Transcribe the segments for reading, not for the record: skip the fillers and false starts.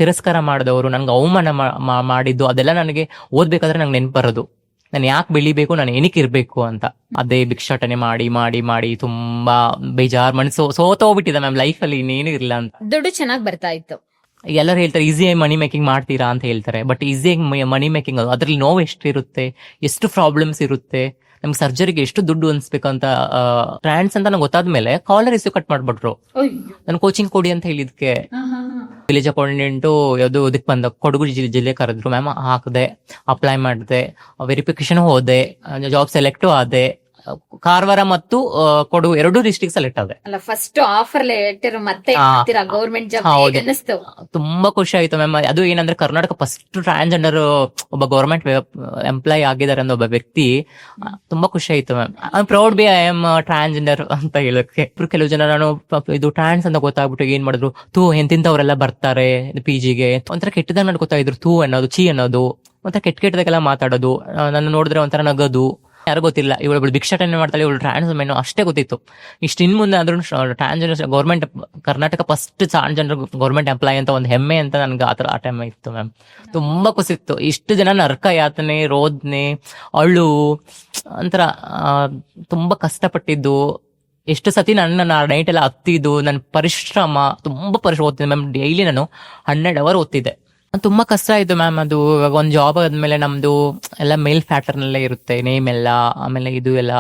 ತಿರಸ್ಕಾರ ಮಾಡಿದವರು, ನನ್ಗೆ ಅವಮಾನ ಮಾಡಿದ್ದು ಅದೆಲ್ಲ ನನಗೆ ಓದ್ಬೇಕಾದ್ರೆ ನಂಗೆ ನೆನ್ಪು ಬರೋದು. ನಾನು ಯಾಕೆ ಬೆಳಿಬೇಕು, ನಾನು ಏನಕ್ಕೆ ಇರ್ಬೇಕು ಅಂತ. ಅದೇ ಭಿಕ್ಷಾಟನೆ ಮಾಡಿ ಮಾಡಿ ಮಾಡಿ ತುಂಬಾ ಬೇಜಾರ್ ಮನಸ್ಸು ಸೋತೋಗ್ಬಿಟ್ಟಿದೆ ಮ್ಯಾಮ್ ಲೈಫಲ್ಲಿ, ಇನ್ನೇನು ಇಲ್ಲ ಅಂತ. ದುಡ್ಡು ಚೆನ್ನಾಗಿ ಬರ್ತಾ ಇತ್ತು. ಎಲ್ಲರೂ ಹೇಳ್ತಾರೆ ಈಸಿಯಾಗಿ ಮನಿ ಮೇಕಿಂಗ್ ಮಾಡ್ತೀರಾ ಅಂತ ಹೇಳ್ತಾರೆ, ಬಟ್ ಈಸಿಯಾಗಿ ಮನಿ ಮೇಕಿಂಗ್ ಅದ್ರಲ್ಲಿ ನೋವು ಎಷ್ಟಿರುತ್ತೆ, ಎಷ್ಟು ಪ್ರಾಬ್ಲಮ್ಸ್ ಇರುತ್ತೆ. ನಮ್ಗೆ ಸರ್ಜರಿಗೆ ಎಷ್ಟು ದುಡ್ಡು ಅನ್ಸ್ಬೇಕಂತ ಟ್ರಾನ್ಸ್ ಅಂತ ನಂಗೆ ಗೊತ್ತಾದ್ಮೇಲೆ ಕಾಲರ್ ರಿಸೀವ್ ಕಟ್ ಮಾಡ್ಬಿಟ್ರು. ನಾನು ಕೋಚಿಂಗ್ ಕೊಡಿ ಅಂತ ಹೇಳಿದ್ಕೆ ವಿಲೇಜ್ ಅಕೌಂಟೆಂಟು ಯಾವ್ದು ಇದಕ್ಕೆ ಬಂದ ಕೊಡಗು ಜಿಲ್ಲೆ ಕರೆದ್ರು ಮ್ಯಾಮ್. ಹಾಕಿದೆ, ಅಪ್ಲೈ ಮಾಡಿದೆ, ವೆರಿಫಿಕೇಶನ್ ಹೋದೆ, ಜಾಬ್ ಸೆಲೆಕ್ಟ್ ಆದೆ. ಕಾರವಾರ ಮತ್ತು ಕೊಡಗು ಎರಡು ಡಿಸ್ಟ್ರಿಕ್ಟ್ ಸೆಲೆಕ್ಟ್ ಆದೆ. ಅಲ್ಲ, ಫಸ್ಟ್ ಆಫರ್ ಲೆಟರ್ ಮತ್ತೆ ಗವರ್ಮೆಂಟ್ ಜಾಬ್ ಅನ್ನಿಸ್ತು. ತುಂಬಾ ಖುಷಿ ಆಯ್ತು ಮ್ಯಾಮ್. ಅದು ಏನಂದ್ರೆ ಕರ್ನಾಟಕ ಫಸ್ಟ್ ಟ್ರಾನ್ಸ್ಜೆಂಡರ್ ಒಬ್ಬ ಗವರ್ಮೆಂಟ್ ಎಂಪ್ಲಾಯ್ ಆಗಿದ್ದಾರೆ ಅನ್ನೋ ಒಬ್ಬ ವ್ಯಕ್ತಿ. ತುಂಬಾ ಖುಷಿ ಆಯ್ತು ma'am. I am proud B I am transgender ಅಂತ ಹೇಳಕ್ಕೆ. ಕೆಲವು ಜನ ನಾನು ಇದು ಟ್ರಾನ್ಸ್ ಅಂತ ಗೊತ್ತಾಗ್ಬಿಟ್ಟು ಏನ್ ಮಾಡಿದ್ರು, ತೂ ಎಂತಿಂತವ್ರೆಲ್ಲ ಬರ್ತಾರೆ ಪಿಜಿಗೆ ಒಂಥರ ಕೆಟ್ಟದಾಗ ನನ್ಗೆ ಗೊತ್ತಾಗಿದ್ರು. ತೂ ಅನ್ನೋದು, ಚೀ ಅನ್ನೋದು, ಒಂಥರ ಕೆಟ್ಟದಾಗೆಲ್ಲ ಮಾತಾಡೋದು, ನನ್ನ ನೋಡಿದ್ರೆ ಒಂಥರ ನಗದು. ಯಾರು ಗೊತ್ತಿಲ್ಲ ಇವಳು ಭಿಕ್ಷಾಟನೆ ಮಾಡ್ತಾಳೆ, ಇವಳು ಟ್ರಾನ್ಸ್ ಮೆನ್ ಅಷ್ಟೇ ಗೊತ್ತಿತ್ತು. ಇಷ್ಟು ಇನ್ ಮುಂದೆ ಆದ್ರೂ transgender government Karnataka first transgender government employee ಅಂತ ಒಂದು ಹೆಮ್ಮೆ ಅಂತ ನನ್ಗೆ ಆ ಟೈಮ್ ಇತ್ತು ಮ್ಯಾಮ್. ತುಂಬಾ ಖುಷಿ ಇತ್ತು. ಇಷ್ಟು ಜನ ನರಕ ಯಾತನೆ, ರೋದನೆ, ಅಳು ಒಂಥರ ತುಂಬಾ ಕಷ್ಟಪಟ್ಟಿದ್ದು. ಎಷ್ಟು ಸತಿ ನನ್ನ ನೈಟ್ ಎಲ್ಲ ಹತ್ತಿದ್ದು, ನನ್ನ ಪರಿಶ್ರಮ ತುಂಬಾ ಓದ್ತಿದ್ದೆ ಮ್ಯಾಮ್. ಡೈಲಿ ನಾನು 12 ಅವರ್ ಓದ್ತಿದ್ದೆ. ತುಂಬಾ ಕಷ್ಟ ಆಯ್ತು ಮ್ಯಾಮ್. ಅದು ಇವಾಗ ಒಂದು ಜಾಬ್ ಆದ್ಮೇಲೆ ನಮ್ದು ಎಲ್ಲ ಮೇಲ್ ಪ್ಯಾಟರ್ನ್ ಅಲ್ಲೇ ಇರುತ್ತೆ, ನೇಮ್ ಎಲ್ಲ. ಆಮೇಲೆ ಇದು ಎಲ್ಲ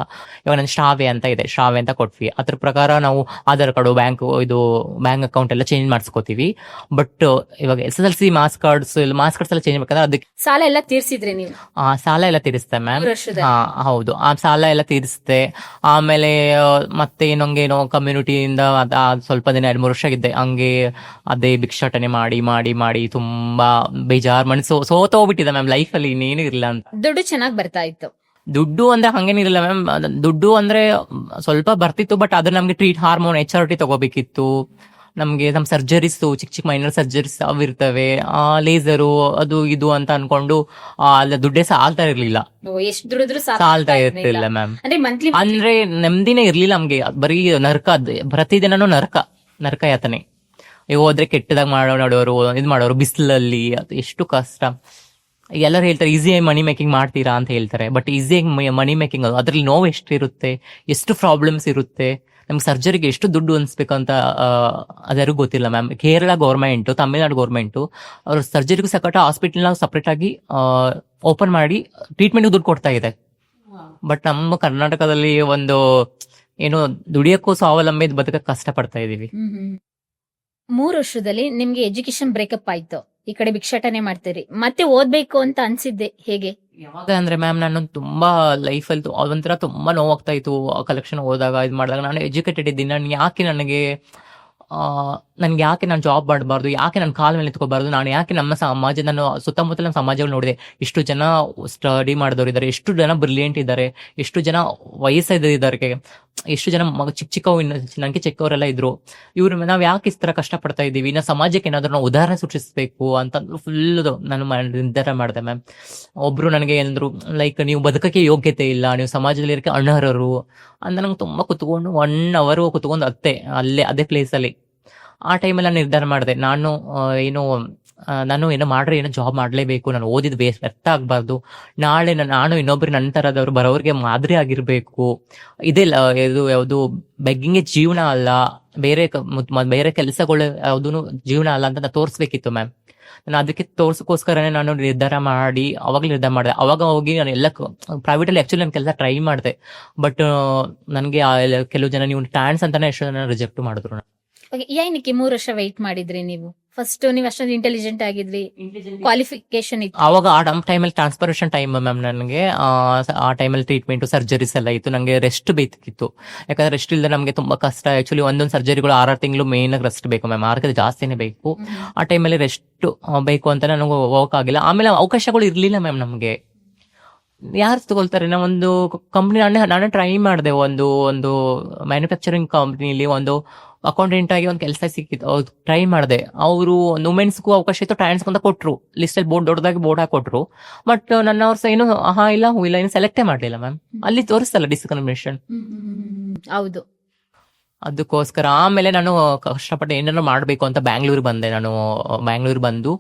ಇವಾಗ ನನ್ನ ಶ್ರಾವ್ಯ ಅಂತ ಇದೆ, ಶ್ರಾವ್ಯ ಅಂತ ಕೊಟ್ವಿ. ಅದ್ರ ಪ್ರಕಾರ ನಾವು ಆಧಾರ್ ಕಾರ್ಡು, ಬ್ಯಾಂಕ್ ಅಕೌಂಟ್ ಎಲ್ಲ ಚೇಂಜ್ ಮಾಡಿಸ್ಕೋತೀವಿ. ಬಟ್ ಇವಾಗ SSLC ಮಾರ್ಕ್ಸ್ ಕಾರ್ಡ್ಸ್ ಎಲ್ಲ ಚೇಂಜ್ ಮಾಡ್ಬೇಕಾದ್ರೆ ಅದಕ್ಕೆ ಸಾಲ ಎಲ್ಲ ತೀರ್ಸಿದ್ರಿ ನೀವು? ಸಾಲ ಎಲ್ಲ ತೀರಿಸ್ತೆ ಮ್ಯಾಮ್. ಹೌದು, ಆ ಸಾಲ ಎಲ್ಲ ತೀರಿಸ್ತೆ. ಆಮೇಲೆ ಮತ್ತೆ ಏನೋ ಕಮ್ಯುನಿಟಿಯಿಂದ ಸ್ವಲ್ಪ ದಿನ 2-3 ವರ್ಷ ಆಗಿದ್ದೆ ಹಂಗೆ. ಅದೇ ಭಿಕ್ಷಾಟನೆ ಮಾಡಿ ಮಾಡಿ ಮಾಡಿ ತುಂಬಾ ಬೇಜಾರ್ ಮನಸ್ಸು ಸೋತೋಗ್ಬಿಟ್ಟಿದೆ ಮ್ಯಾಮ್ ಲೈಫಲ್ಲಿ, ಇನ್ನೇನು ಇಲ್ಲ ಅಂತ. ದುಡ್ಡು ಚೆನ್ನಾಗಿ ಬರ್ತಾ ಇತ್ತು? ದುಡ್ಡು ಅಂದ್ರೆ ಹಂಗೇನಿರಲಿಲ್ಲ ಮ್ಯಾಮ್. ದುಡ್ಡು ಅಂದ್ರೆ ಸ್ವಲ್ಪ ಬರ್ತಿತ್ತು, ಬಟ್ ಅದ್ರ ನಮ್ಗೆ ಹಾರ್ಮೋನ್ HRT ತಗೋಬೇಕಿತ್ತು. ನಮ್ಗೆ ನಮ್ಮ ಸರ್ಜರೀಸ್, ಚಿಕ್ಕ ಮೈನರ್ ಸರ್ಜರೀಸ್ ಅವಿರ್ತವೆ, ಲೇಸರು ಅದು ಇದು ಅಂತ ಅನ್ಕೊಂಡು ಅಲ್ಲ ದುಡ್ಡೇ ಸಾಲ್ತಾ ಇರ್ಲಿಲ್ಲ. ಎಷ್ಟು ದುಡಿದ್ರು ಸಾಲ್ತಾ ಇರ್ತಿಲ್ಲ ಮ್ಯಾಮ್. ಅಂದ್ರೆ ನೆಮ್ಮದಿನೇ ಇರ್ಲಿಲ್ಲ ನಮ್ಗೆ. ಬರೀ ನರಕ, ಪ್ರತಿದಿನನೂ ನರಕ ಯಾತನೆ. ಈಗ ಹೋದ್ರೆ ಕೆಟ್ಟದಾಗ ಮಾಡೋರು, ಇದು ಮಾಡೋರು, ಬಿಸಿಲಲ್ಲಿ ಅದು ಎಷ್ಟು ಕಷ್ಟ. ಎಲ್ಲರೂ ಹೇಳ್ತಾರೆ ಈಸಿಯಾಗಿ ಮನಿ ಮೇಕಿಂಗ್ ಮಾಡ್ತೀರಾ ಅಂತ ಹೇಳ್ತಾರೆ, ಬಟ್ ಈಸಿಯಾಗಿ ಮನಿ ಮೇಕಿಂಗ್ ಅದ್ರಲ್ಲಿ ನೋವು ಎಷ್ಟಿರುತ್ತೆ, ಎಷ್ಟು ಪ್ರಾಬ್ಲಮ್ಸ್ ಇರುತ್ತೆ. ನಮ್ಗೆ ಸರ್ಜರಿಗೆ ಎಷ್ಟು ದುಡ್ಡು ಅನ್ಸ್ಬೇಕಂತ ಅದ್ಯಾರಿಗೂ ಗೊತ್ತಿಲ್ಲ ma'am. Kerala government, Tamil Nadu government ಅವ್ರ ಸರ್ಜರಿಗೂ ಹಾಸ್ಪಿಟಲ್ನ ಸಪ್ರೇಟ್ ಆಗಿ ಓಪನ್ ಮಾಡಿ ಟ್ರೀಟ್ಮೆಂಟ್ ದುಡ್ಡು ಕೊಡ್ತಾ ಇದೆ. ಬಟ್ ನಮ್ಮ ಕರ್ನಾಟಕದಲ್ಲಿ ಒಂದು ಏನು ದುಡಿಯೋಕ್ಕೂ ಸ್ವಾವಲಂಬಿ ಬದುಕಕ್ಕೆ ಕಷ್ಟ ಪಡ್ತಾ ಇದೀವಿ. 3 ವರ್ಷದಲ್ಲಿ ನಿಮ್ಗೆ ಎಜುಕೇಶನ್ ಬ್ರೇಕಪ್ ಆಯ್ತು, ಈ ಕಡೆ ಭಿಕ್ಷಾಟನೆ ಮಾಡ್ತೀರಿ, ಮತ್ತೆ ಓದ್ಬೇಕು ಅಂತ ಅನ್ಸಿದ್ದೆ ಹೇಗೆ? ಯಾವಾಗ ಅಂದ್ರೆ ಮ್ಯಾಮ್, ನಾನು ತುಂಬಾ ಲೈಫಲ್ಲಿ ಒಂಥರ ತುಂಬಾ ನೋವಾಗ್ತಾ ಇತ್ತು. ಕಲೆಕ್ಷನ್ ಹೋದಾಗ ಇದು ಮಾಡಿದಾಗ ನಾನು ಎಜುಕೇಟೆಡ್ ಇದ್ದೀನಿ, ನನ್ಗೆ ಯಾಕೆ ನಾನು ಜಾಬ್ ಮಾಡಬಾರ್ದು, ಯಾಕೆ ನಾನು ಕಾಲ ಮೇಲೆ ನಿಂತ್ಕೋಬಾರ್ದು, ನಾನು ಯಾಕೆ ನಮ್ಮ ಸಮಾಜ, ನಾನು ಸುತ್ತಮುತ್ತಲ ಸಮಾಜಗಳು ನೋಡಿದೆ, ಎಷ್ಟು ಜನ ಸ್ಟಡಿ ಮಾಡಿದವರು ಇದ್ದಾರೆ, ಎಷ್ಟು ಜನ ಬ್ರಿಲಿಯಂಟ್ ಇದ್ದಾರೆ, ಎಷ್ಟು ಜನ ವಯಸ್ಸಿದ್ದಾರೆ, ಎಷ್ಟು ಜನ ಚಿಕ್ಕವು ನನಗೆ ಚಿಕ್ಕವರೆಲ್ಲ ಇದ್ರು. ಇವ್ರು ನಾವ್ ಯಾಕೆ ಇಸ್ ತರ ಕಷ್ಟಪಡ್ತಾ ಇದೀವಿ, ನಾವು ಸಮಾಜಕ್ಕೆ ಏನಾದ್ರು ನಾವು ಉದಾಹರಣೆ ಸೃಷ್ಟಿಸ್ಬೇಕು ಅಂತ ಫುಲ್ ನಾನು ನಿರ್ಧಾರ ಮಾಡಿದೆ ಮ್ಯಾಮ್. ಒಬ್ರು ನನಗೆ ಏನಾದ್ರು ಲೈಕ್ ನೀವು ಬದುಕಕ್ಕೆ ಯೋಗ್ಯತೆ ಇಲ್ಲ, ನೀವು ಸಮಾಜದಲ್ಲಿ ಇರಕ್ಕೆ ಅನರ್ಹರು ಅಂತ ನಂಗೆ ತುಂಬಾ ಕುತ್ಕೊಂಡು 1 ಅವರ್ ಕುತ್ಕೊಂಡು ಅದೇ ಪ್ಲೇಸ್ ಅಲ್ಲಿ. ಆ ಟೈಮಲ್ಲಿ ನಾನು ನಿರ್ಧಾರ ಮಾಡಿದೆ, ನಾನು ಏನೋ ಮಾಡ್ರೆ ಏನೋ ಜಾಬ್ ಮಾಡ್ಲೇಬೇಕು, ನಾನು ಓದಿದ ವ್ಯರ್ಥ ಆಗ್ಬಾರ್ದು, ನಾಳೆ ನಾನು ಇನ್ನೊಬ್ರು ನನ್ನ ತರದವ್ರು ಬರೋರಿಗೆ ಮಾದರಿ ಆಗಿರ್ಬೇಕು. ಇದು ಯಾವುದು ಬೆಗ್ಗಿಂಗ್ ಜೀವನ ಅಲ್ಲ, ಬೇರೆ ಕೆಲಸಗಳು ಯಾವ್ದು ಜೀವನ ಅಲ್ಲ ಅಂತ ತೋರಿಸ್ಬೇಕಿತ್ತು ಮ್ಯಾಮ್. ನಾನು ಅದಕ್ಕೆ ತೋರ್ಸಕ್ಕೋಸ್ಕರನೇ ನಾನು ನಿರ್ಧಾರ ಮಾಡಿದೆ. ಅವಾಗ ಹೋಗಿ ನಾನು ಎಲ್ಲ ಪ್ರೈವೇಟ್ ಅಲ್ಲಿ ಆಕ್ಚುಲಿ ನಾನು ಕೆಲಸ ಟ್ರೈ ಮಾಡಿದೆ. ಬಟ್ ನನಗೆ ಕೆಲವು ಜನ ನೀವು ಟ್ರಾನ್ಸ್ ಅಂತಾನೆ ಎಷ್ಟು ಜನ ರಿಜೆಕ್ಟ್ ಮಾಡಿದ್ರು. ಏನಕ್ಕೆ 3 ವರ್ಷ ವೆಯ್ಟ್ ಮಾಡಿದ್ರಿ ನೀವು? ಫಸ್ಟ್ ನೀವು ಅಷ್ಟೊಂದು ಇಂಟೆಲಿಜೆಂಟ್ ಆಗಿದ್ರಿ, ಕ್ವಾಲಿಫಿಕೇಶನ್ ಇತ್ತು. ಅವಾಗ ಆ ಟೈಮಲ್ಲಿ ಟ್ರಾನ್ಸ್ಪರೇಷನ್ ಟೈಮ್ ಮ್ಯಾಮ್. ನನಗೆ ಆ ಟೈಮಲ್ಲಿ ಟ್ರೀಟ್ಮೆಂಟ್, ಸರ್ಜರೀಸ್ ಎಲ್ಲ ಇತ್ತು. ನನಗೆ ರೆಸ್ಟ್ ಬೇಕಿತ್ತು, ಯಾಕಂದ್ರೆ ರೆಸ್ಟ್ ಇಲ್ಲದೆ ನಮಗೆ ತುಂಬಾ ಕಷ್ಟ. ಆಕ್ಚುಲಿ ಒಂದೊಂದು ಸರ್ಜರಿಗಳು 6 ತಿಂಗಳು ಮೇನ್ ರೆಸ್ಟ್ ಬೇಕು ಮ್ಯಾಮ್, 6 ಜಾಸ್ತಿನೇ ಬೇಕು. ಆ ಟೈಮಲ್ಲಿ ರೆಸ್ಟ್ ಬೇಕು ಅಂತ ನನಗೆ ಹೋಗಕ್ಕಾಗಿಲ್ಲ. ಆಮೇಲೆ ಅವಕಾಶಗಳು ಇರ್ಲಿಲ್ಲ ಮ್ಯಾಮ್ ನಮ್ಗೆ. ಯಾರು ತಗೊಳ್ತಾರೆ? ನಾ ಒಂದು ಕಂಪ್ನಿ ನಾನೇ ಟ್ರೈ ಮಾಡಿದೆ, ಒಂದು ಮ್ಯಾನುಫ್ಯಾಕ್ಚರಿಂಗ್ ಕಂಪ್ನಿಲಿ ಒಂದು ಅಕೌಂಟೆಂಟ್ ಆಗಿ ಒಂದು ಕೆಲಸ ಸಿಕ್ಕಿತ್ತು, ಟ್ರೈ ಮಾಡಿದೆ. ಅವರು ವುಮೆನ್ಸ್ಗೂ ಅವಕಾಶ ಇತ್ತು, ಟ್ರಾನ್ಸ್ ಅಂತ ಕೊಟ್ರು, ಲಿಸ್ಟ್ ಅಲ್ಲಿ ದೊಡ್ಡದಾಗಿ ಬೋರ್ಡ್ ಹಾಕೊಟ್ರು. ಬಟ್ ನನ್ನ ಅವ್ರ ಏನು ಇಲ್ಲ ಸೆಲೆಕ್ಟೇ ಮಾಡ್ಲಿಲ್ಲ ಮ್ಯಾಮ್. ಅಲ್ಲಿ ತೋರಿಸ್ತಲ್ಲ ಡಿಸ್ಕ್ರಿಮಿನೇಷನ್. ಹೌದು, ಅದಕ್ಕೋಸ್ಕರ ಆಮೇಲೆ ನಾನು ಕಷ್ಟಪಟ್ಟು ಏನಾದ್ರು ಮಾಡ್ಬೇಕು ಅಂತ ಬ್ಯಾಂಗ್ಳೂರ್ ಬಂದೆ. ನಾನು ಬ್ಯಾಂಗ್ಳೂರ್ ಬಂದು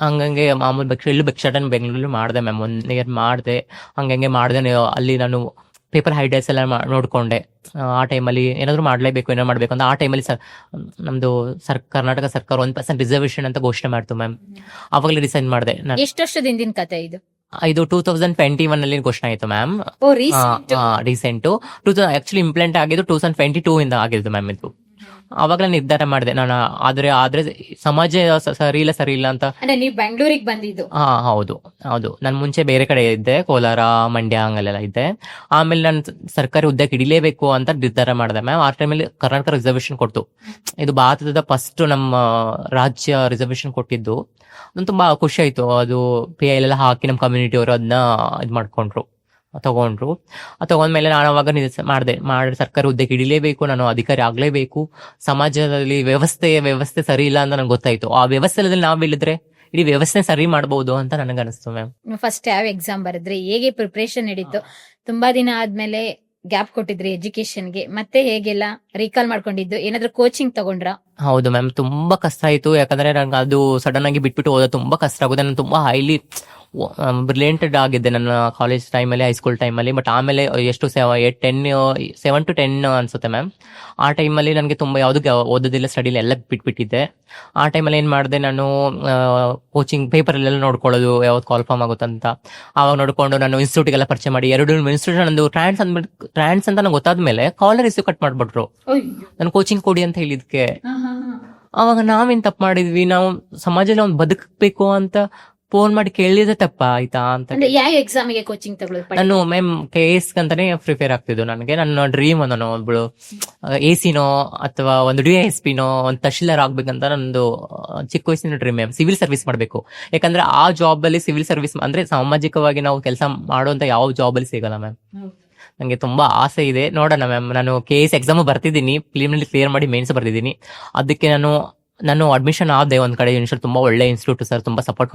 ಹಂಗಂಗೆ ಮಾಮೂಲಿ ಇಲ್ಲೂ ಭಿಕ್ಷಾಟನೆ ಬೆಂಗಳೂರಲ್ಲಿ ಮಾಡಿದೆ ಮ್ಯಾಮ್. 1 year ಮಾಡಿದೆ, ಹಂಗಂಗೆ ಮಾಡಿದೆ. ಅಲ್ಲಿ ನಾನು ಪೇಪರ್ ಹೈಡೈಸ್ ಎಲ್ಲ ನೋಡ್ಕೊಂಡೆ. ಆ ಟೈಮಲ್ಲಿ ಏನಾದ್ರು ಮಾಡ್ಲೇಬೇಕು, ಏನೋ ಮಾಡ್ಬೇಕು ಅಂತ. ಆ ಟೈಮಲ್ಲಿ ನಮ್ದು ಕರ್ನಾಟಕ ಸರ್ಕಾರ 1% ರಿಸರ್ವೇಶನ್ ಅಂತ ಘೋಷಣೆ ಮಾಡ್ತು ಮ್ಯಾಮ್. ಅವಾಗಲೇ ಡಿಸೈಡ್ ಮಾಡಿದೆ ನಾನು. ಎಷ್ಟು ವರ್ಷದ ಹಿಂದಿನ ಕತೆ ಇದು? ಇದು 2021 ಅಲ್ಲಿ ಘೋಷಣೆ ಆಯ್ತು ಮ್ಯಾಮ್. ಓ, ರೀಸೆಂಟ್. ರೀಸೆಂಟ್ ಆಕ್ಚುಲಿ ಇಂಪ್ಲಿಮೆಂಟ್ ಆಗಿದ್ದು 2022 ಇಂದ ಆಗಿದ್ದು ಮ್ಯಾಮ್. ಇದು ಅವಾಗಲೇ ನಿರ್ಧಾರ ಮಾಡಿದೆ ನಾನು. ಆದ್ರೆ ಸಮಾಜ ಸರಿ ಇಲ್ಲ ಅಂತ. ಅಂದ್ರೆ ನೀವು ಬೆಂಗಳೂರಿಗೆ ಬಂದಿದ್ದು? ಹೌದು. ನಾನು ಮುಂಚೆ ಬೇರೆ ಕಡೆ ಇದ್ದೆ, ಕೋಲಾರ, ಮಂಡ್ಯ ಹಂಗಲ್ಲೆಲ್ಲ ಇದ್ದೆ. ಆಮೇಲೆ ನಾನು ಸರ್ಕಾರಿ ಹುದ್ದೆಗೆ ಹಿಡಿಲೇಬೇಕು ಅಂತ ನಿರ್ಧಾರ ಮಾಡಿದೆ ಮ್ಯಾಮ್. ಆ ಟೈಮಲ್ಲಿ ಕರ್ನಾಟಕ ರಿಸರ್ವೇಶನ್ ಕೊಡ್ತು. ಇದು ಭಾರತದ ಫಸ್ಟ್ ನಮ್ಮ ರಾಜ್ಯ ರಿಸರ್ವೇಶನ್ ಕೊಟ್ಟಿದ್ದು. ನನ್ ತುಂಬಾ ಖುಷಿ ಆಯ್ತು. ಅದು PI ಎಲ್ಲ ಹಾಕಿ ನಮ್ಮ ಕಮ್ಯುನಿಟಿ ಅವರು ಅದನ್ನ ಇದು ಮಾಡ್ಕೊಂಡ್ರು, ತಗೊಂಡ್ಮೇಲೆ ನಾನು ಅವಾಗ ಮಾಡಿದೆ ಸರ್ಕಾರಿ ಹುದ್ದೆಗೆ ಹಿಡಿಲೇಬೇಕು, ನಾನು ಅಧಿಕಾರಿ ಆಗ್ಲೇಬೇಕು. ಸಮಾಜದಲ್ಲಿ ವ್ಯವಸ್ಥೆ ಸರಿ ಇಲ್ಲ ಅಂತ ನಂಗೆ ಗೊತ್ತಾಯ್ತು. ಆ ವ್ಯವಸ್ಥೆಯಲ್ಲಿ ನಾವು ಇಳಿದ್ರೆ ಇಡೀ ವ್ಯವಸ್ಥೆ ಸರಿ ಮಾಡಬಹುದು ಅಂತ ನನಗೆ ಅನಿಸ್ತು ಮ್ಯಾಮ್. ಫಸ್ಟ್ ಯಾವ ಎಕ್ಸಾಮ್ ಬರೆದ್ರಿ? ಹೇಗೆ ಪ್ರಿಪರೇಷನ್ ನಡೀತು? ತುಂಬಾ ದಿನ ಆದ್ಮೇಲೆ ಗ್ಯಾಪ್ ಕೊಟ್ಟಿದ್ರಿ ಎಜುಕೇಶನ್ಗೆ, ಮತ್ತೆ ಹೇಗೆಲ್ಲ ರೀಕಾಲ್ ಮಾಡ್ಕೊಂಡಿದ್ದು? ಏನಾದ್ರೂ ಕೋಚಿಂಗ್ ತಗೊಂಡ್ರಾ? ಹೌದು ಮ್ಯಾಮ್, ತುಂಬಾ ಕಷ್ಟ ಆಯ್ತು. ಯಾಕಂದ್ರೆ ನಂಗೆ ಅದು ಸಡನ್ ಆಗಿ ಬಿಟ್ಬಿಟ್ಟು ಹೋದ ತುಂಬಾ ಕಷ್ಟ ಆಗುತ್ತೆ. ನಾನು ತುಂಬಾ ಹೈಲಿ ಬ್ರಿಲಿಯಂಟೆಡ್ ಆಗಿದ್ದೆ ನನ್ನ ಕಾಲೇಜ್ ಟೈಮಲ್ಲಿ, ಹೈಸ್ಕೂಲ್ ಟೈಮಲ್ಲಿ. ಬಟ್ ಆಮೇಲೆ ಎಷ್ಟು 7 to 10 ಅನ್ಸುತ್ತೆ ಮ್ಯಾಮ್. ಆ ಟೈಮಲ್ಲಿ ನನಗೆ ತುಂಬಾ ಯಾವ್ದು ಓದೋದಿಲ್ಲ, ಸ್ಟಡಿಲಿ ಎಲ್ಲ ಬಿಟ್ಬಿಟ್ಟಿದ್ದೆ. ಆ ಟೈಮಲ್ಲಿ ಏನ್ ಮಾಡಿದೆ ನಾನು, ಕೋಚಿಂಗ್ ಪೇಪರ್ ಎಲ್ಲ ನೋಡ್ಕೊಳ್ಳೋದು ಯಾವ್ದು ಕಾಲ್ ಫಾರ್ಮ್ ಆಗುತ್ತಂತ. ಆವಾಗ ನೋಡ್ಕೊಂಡು ನಾನು ಇನ್ಸ್ಟಿಟ್ಯೂಟ್ಗೆಲ್ಲ ಪರಿಚಯ ಮಾಡಿ 2 ಇನ್ಸ್ಟಿಟ್ಯೂಟ್ ನಂದು ಟ್ರಾನ್ಸ್ ಅಂತ ನಂಗೆ ಗೊತ್ತಾದ್ಮೇಲೆ ಕಾಲರ್ ರಿಸೀವ್ ಕಟ್ ಮಾಡ್ಬಿಟ್ರು. ನಾನು ಕೋಚಿಂಗ್ ಕೊಡಿ ಅಂತ ಹೇಳಿದ್ಕೆ. ಅವಾಗ ನಾವೇನ್ ತಪ್ಪು ಮಾಡಿದ್ವಿ? ನಾವು ಸಮಾಜದಲ್ಲಿ ಒಂದು ಬದುಕಬೇಕು ಅಂತ ಫೋನ್ ಮಾಡಿ ಕೇಳಿದ್ರೆ ತಪ್ಪ ಆಯ್ತಾ ಅಂತ. ಯಾವ ಎಕ್ಸಾಮಿಗೆ ಕೋಚಿಂಗ್ ತಗೊಳ್ಳೋದು? ನಾನು ಮ್ಯಾಮ್ KS ಅಂತಾನೆ ಪ್ರಿಪೇರ್ ಆಗ್ತಿದ್ದು. ನನಗೆ ನನ್ನ ಡ್ರೀಮ್ ನಾನು ಒಬ್ಳು AC-ನೋ ಅಥವಾ ಒಂದು DISP-ನೋ ಒಂದು ತಹಶೀಲ್ದಾರ್ ಆಗ್ಬೇಕಂತ ನಂದು ಚಿಕ್ಕ ವಯಸ್ಸಿನ ಡ್ರೀಮ್ ಮ್ಯಾಮ್. ಸಿವಿಲ್ ಸರ್ವಿಸ್ ಮಾಡ್ಬೇಕು. ಯಾಕಂದ್ರೆ ಆ ಜಾಬ್ ಅಲ್ಲಿ ಸಿವಿಲ್ ಸರ್ವಿಸ್ ಅಂದ್ರೆ ಸಾಮಾಜಿಕವಾಗಿ ನಾವು ಕೆಲಸ ಮಾಡುವಂತ ಯಾವ ಜಾಬ್ ಅಲ್ಲಿ ಸಿಗಲ್ಲ ಮ್ಯಾಮ್. ನಂಗೆ ತುಂಬಾ ಆಸೆ ಇದೆ, ನೋಡೋಣ ಮ್ಯಾಮ್. ನಾನು KS ಎಕ್ಸಾಮ್ ಬರ್ತಿದ್ದೀನಿ, ಪ್ರಿಲಿಮಿನರಿ ಕ್ಲಿಯರ್ ಮಾಡಿ ಮೇನ್ಸ್ ಬರ್ತಿದ್ದೀನಿ. ಅದಕ್ಕೆ ನಾನು ಅಡ್ಮಿಷನ್ ಆದೆ ಒಂದ್ ಕಡೆ ಇನ್ಸ್ಟಿಟ್ಯೂಟ್, ತುಂಬಾ ಒಳ್ಳೆ ಇನ್ಸ್ಟಿಟ್ಯೂಟ್ ಸರ್, ತುಂಬಾ ಸಪೋರ್ಟ್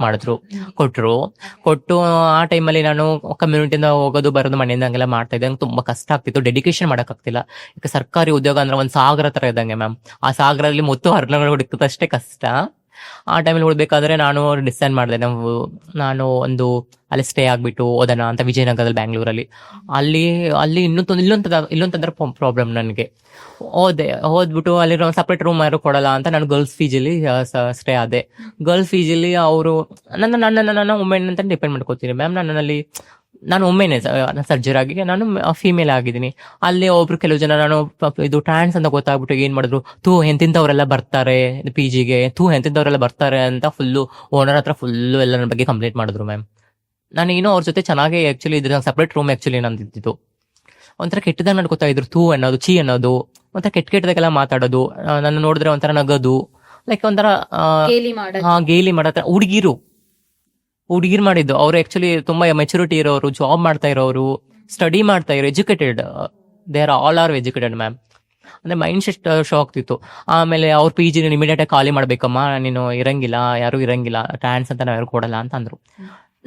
ಕೊಟ್ಟು ಆ ಟೈಮಲ್ಲಿ ನಾನು ಕಮ್ಯುನಿಟಿಯಿಂದ ಹೋಗೋದು ಬರೋದು ಮನೆಯಿಂದ ಹಂಗೆಲ್ಲ ಮಾಡ್ತಾ ಇದ್ದೆ. ನಂಗೆ ತುಂಬಾ ಕಷ್ಟ ಆಗ್ತಿತ್ತು, ಡೆಡಿಕೇಶನ್ ಮಾಡಕ್ ಆಗ್ತಿಲ್ಲ. ಈಗ ಸರ್ಕಾರಿ ಉದ್ಯೋಗ ಅಂದ್ರೆ ಒಂದ್ ಸಾಗರ ತರ ಇದ್ದಂಗೆ ಮ್ಯಾಮ್. ಆ ಸಾಗರದಲ್ಲಿ ಮುತ್ತು ಹರಳುಗಳು ಹುಡುಕುತ್ತಷ್ಟೇ ಕಷ್ಟ. ಆ ಟೈಮಲ್ಲಿ ಉಳ್ಬೇಕಾದ್ರೆ ನಾನು ಡಿಸೈಡ್ ಮಾಡಿದೆ, ನಾನು ಒಂದು ಅಲ್ಲಿ ಸ್ಟೇ ಆಗ್ಬಿಟ್ಟು ಓದೋಣ ಅಂತ ವಿಜಯನಗರದಲ್ಲಿ, ಬ್ಯಾಂಗ್ಳೂರಲ್ಲಿ. ಅಲ್ಲಿ ಇಲ್ಲೊಂದು ಪ್ರಾಬ್ಲಮ್ ನನಗೆ. ಓದ್ಬಿಟ್ಟು ಅಲ್ಲಿ ಸಪ್ರೇಟ್ ರೂಮ್ ಯಾರು ಕೊಡಲ್ಲ ಅಂತ ನಾನು ಗರ್ಲ್ಸ್ ಫೀಜಲ್ಲಿ ಸ್ಟೇ ಆದೆ. ಗರ್ಲ್ಸ್ ಫೀಜಲ್ಲಿ ಅವರು ನನ್ನ ವುಮೆನ್ ಅಂತ ಡಿಪೆಂಡ್ ಮಾಡ್ಕೋತೀನಿ ಮ್ಯಾಮ್. ನಾನು ಒಮ್ಮೆನೆ ಸರ್ಜರಿ ಆಗಿ ನಾನು ಫೀಮೇಲ್ ಆಗಿದ್ದೀನಿ. ಅಲ್ಲಿ ಒಬ್ರು ಕೆಲವು ಜನ ನಾನು ಇದು ಟ್ರಾನ್ಸ್ ಅಂತ ಗೊತ್ತಾಗ್ಬಿಟ್ಟು ಏನ್ ಮಾಡಿದ್ರು, ಎಂತಿಂತವ್ರೆಲ್ಲ ಬರ್ತಾರೆ PGಗೆ, ಎಂತಿಂತವ್ರೆಲ್ಲ ಬರ್ತಾರೆ ಅಂತ ಫುಲ್ಲು ಓನರ್ ಹತ್ರ ಫುಲ್ಲು ಎಲ್ಲ ನನ್ನ ಬಗ್ಗೆ ಕಂಪ್ಲೇಂಟ್ ಮಾಡಿದ್ರು ಮ್ಯಾಮ್. ನಾನು ಏನೋ ಅವ್ರ ಜೊತೆ ಚೆನ್ನಾಗಿ ಆಕ್ಚುಲಿ ಇದ್ರೆ ಸಪ್ರೇಟ್ ರೂಮ್ ಆಕ್ಚುಲಿ ನಂದಿದ್ದು. ಒಂಥರ ಕೆಟ್ಟದಾಗ ನಡ್ಕೋತಾ ಇದ್ರು, ಅನ್ನೋದು, ಚೀ ಅನ್ನೋದು, ಒಂಥರ ಕೆಟ್ಟದಾಗೆಲ್ಲ ಮಾತಾಡೋದು, ನನ್ನ ನೋಡಿದ್ರೆ ಒಂಥರ ನಗೋದು, ಲೈಕ್ ಒಂಥರ ಗೇಲಿ ಮಾಡೋ ಹುಡುಗಿರ್ ಮಾಡಿದ್ದು. ಅವ್ರು ಆಕ್ಚುಲಿ ತುಂಬಾ ಮೆಚುರಿಟಿ ಇರೋರು, ಜಾಬ್ ಮಾಡ್ತಾ ಇರೋರು, ಸ್ಟಡಿ ಮಾಡ್ತಾ ಇರೋ, educated, they all are educated ma'am. ಅಂದ್ರೆ ಮೈಂಡ್ ಸೆಟ್ ಶೋ ಆಗ್ತಿತ್ತು. ಆಮೇಲೆ ಅವ್ರ PG ಇಮಿಡಿಯೇಟ್ ಆಗಿ ಖಾಲಿ ಮಾಡ್ಬೇಕಮ್ಮ, ನೀನು ಇರಂಗಿಲ್ಲ, ಯಾರು ಇರಂಗಿಲ್ಲ, ಟ್ರಾನ್ಸ್ ಅಂತ ನಾವು ಯಾರು ಕೊಡಲ್ಲ ಅಂತ ಅಂದ್ರು.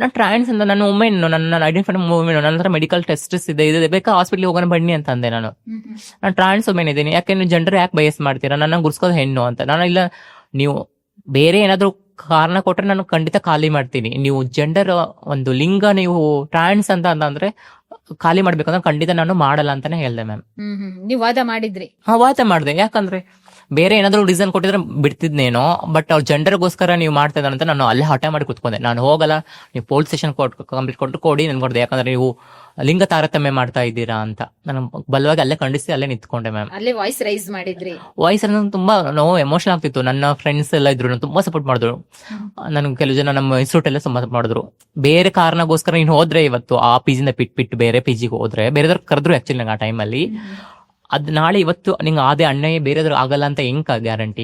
ನಾನು ಟ್ರಾನ್ಸ್ ಅಂತ ನಾನು ಒಮ್ಮೆ ನನ್ನ ಐಡೆಂಟಿಫೈ ಮೂವ್ಮೆಂಟ್, ನನ್ನ ಹತ್ರ ಮೆಡಿಕಲ್ ಟೆಸ್ಟ್ಸ್ ಇದೆ ಬೇಕಾ ಹಾಸ್ಪಿಟ್ಲಿಗೆ ಹೋಗೋಣ ಬನ್ನಿ ಅಂತ ಅಂದೆ. ನಾನು ಟ್ರಾನ್ಸ್ ಒಮ್ಮೆನ್ ಇದ್ದೀನಿ, ಯಾಕೆ ನೀವು ಜೆಂಡರ್ ಯಾಕೆ ಬಯಸ್ ಮಾಡ್ತೀರಾ, ನನ್ನ ಗುರ್ಸ್ಕೋದು ಹೆಣ್ಣು ಅಂತ. ನಾನು ಇಲ್ಲ, ನೀವು ಬೇರೆ ಏನಾದ್ರು ಕಾರಣ ಕೊಟ್ರೆ ನಾನು ಖಂಡಿತ ಖಾಲಿ ಮಾಡ್ತೀನಿ. ನೀವು ಜೆಂಡರ್ ಒಂದು ಲಿಂಗ ನೀವು ಟ್ರಾನ್ಸ್ ಅಂತ ಅಂದ್ರೆ ಖಾಲಿ ಮಾಡ್ಬೇಕಂದ್ರೆ ಖಂಡಿತ ನಾನು ಮಾಡಲ್ಲ ಅಂತಾನೆ ಹೇಳ್ದೆ ಮ್ಯಾಮ್. ನೀವು ವಾದ ಮಾಡಿದ್ರಿ? ವಾದ ಮಾಡಿದೆ. ಯಾಕಂದ್ರೆ ಬೇರೆ ಏನಾದ್ರು ರೀಸನ್ ಕೊಟ್ಟಿದ್ರೆ ಬಿಡ್ತಿದ್ನೇನೋ, ಬಟ್ ಅವ್ರ ಜೆಂಡರ್ಗೋಸ್ಕರ ನೀವು ಮಾಡ್ತಾ ಇದ್ದಾರೆ ಅಂತ ನಾನು ಅಲ್ಲೇ ಹಠ ಮಾಡಿ ಕುತ್ಕೊಂಡೆ. ನಾನು ಹೋಗಲ್ಲ, ನೀವು ಪೊಲೀಸ್ ಸ್ಟೇಷನ್ ಕಂಪ್ಲೀಟ್ ಕೊಡಿ ನನ್ಗೆ ಕೊಡ್ದೆ, ಯಾಕಂದ್ರೆ ನೀವು ಲಿಂಗ ತಾರತಮ್ಯ ಮಾಡ್ತಾ ಇದ್ದೀರಾ ಅಂತ ನಾನು ಬಲವಾಗಿ ಅಲ್ಲೇ ಖಂಡಿಸಿ ಅಲ್ಲೇ ನಿಂತ್ಕೊಂಡೆ ಮ್ಯಾಮ್. ಅಲ್ಲೇ ವಾಯ್ಸ್ ರೈಸ್ ಮಾಡಿದ್ರಿ? ವಾಯ್ಸ್ ತುಂಬಾ ನೋವು, ಎಮೋಷನ್ ಆಗ್ತಿತ್ತು. ನನ್ನ ಫ್ರೆಂಡ್ಸ್ ಎಲ್ಲ ಇದ್ರು, ನಾನು ತುಂಬಾ ಸಪೋರ್ಟ್ ಮಾಡಿದ್ರು. ನನ್ಗೆ ಕೆಲವು ಜನ ನಮ್ಮ ಇನ್ಸ್ಟಿಟ್ಯೂಟ್ ಎಲ್ಲ ಸಪೋರ್ಟ್ ಮಾಡಿದ್ರು. ಬೇರೆ ಕಾರಣಗೋಸ್ಕರ ನೀನು ಹೋದ್ರೆ ಇವತ್ತು ಆ PGಯಿಂದ ಬಿಟ್ಟು ಬೇರೆ PGಗೆ ಹೋದ್ರೆ, ಬೇರೆದವ್ರು ಕರೆದ್ರು ಆಕ್ಚುಲಿ ನಂಗೆ ಆ ಟೈಮಲ್ಲಿ. ಅದ್ ನಾಳೆ ಇವತ್ತು ನಿಂಗೆ ಅದೇ ಅಣ್ಣಯ್ಯ ಬೇರೆದ್ರು ಆಗಲ್ಲ ಅಂತ ಹೆಂಗ್ ಗ್ಯಾರಂಟಿ?